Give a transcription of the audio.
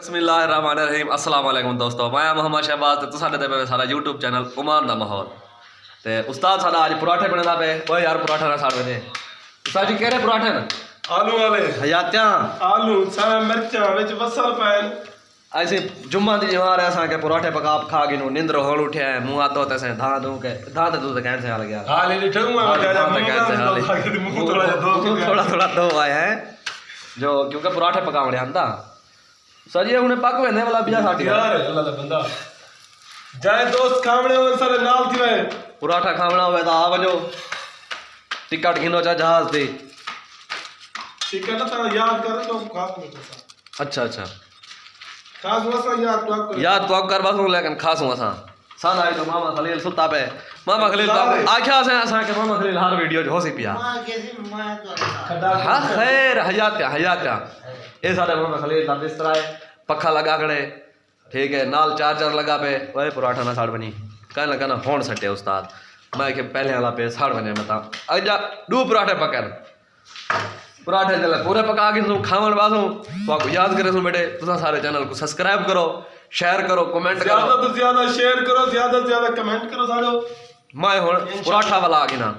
बिस्मिल्लाहिर्रहमानिर्रहीम अस्सलाम वालेकुम दोस्तों, मैं मोहम्मद शहबाज ते तुसां दे पे सारा यूट्यूब चैनल उमान दा माहौल ते उस्ताद साडा आज पराठे बने पे ओए यार पराठे ना साड़ बने उस्ताद जी केड़े पराठे न आलू वाले हयात्या आलू सारा मिर्चा विच बसल पैन ऐसे जुम्मा दी जवार है असा के पराठे पका खा गिनो निंद्र होल उठे मुंह आतो ते से धा दू के धा ते तू ते कहन से आ गया हां ले ठगू मैं थोड़ा थोड़ा दो आए हैं जो क्योंकि पराठे पकावणे आंदा सजी हुने पक वेंदे वाला बिया साटी यार अल्लाह दा बंदा जाए दोस्त खावणे हो सारे नाल थी वे पराठा खावणा होवे ता आ वजो टिकट घिनो चा जहाज ते ठीक है ना ता याद कर तो खास में अच्छा अच्छा खास वसा याद तो अब कर बस लेकिन खास हूं असा सान आई तो मामा खलील सुता पे मामा खलील तो आख्या से असा के मामा खलील हर वीडियो जो होसी पिया हां खैर हयात्या ए सारे मामा खलील दा बिस्तर है पखा लगा खड़े ठीक है नाल चार्जर लगा पे ओए पराठा ना साड़ बनी कहना कहना फोन सटे उस्ताद मैं के पहले वाला पे साड़ बने बता अजा दो पराठे पकन पराठे चले पूरे पका के तू खावन बासू तो आपको याद करे सो बेटे तुसा सारे चैनल को सब्सक्राइब करो शेयर करो कमेंट करो ज्यादा तो ज्यादा शेयर करो ज्यादा से ज्यादा कमेंट करो सारो मैं हुन पराठा वाला आ गया ना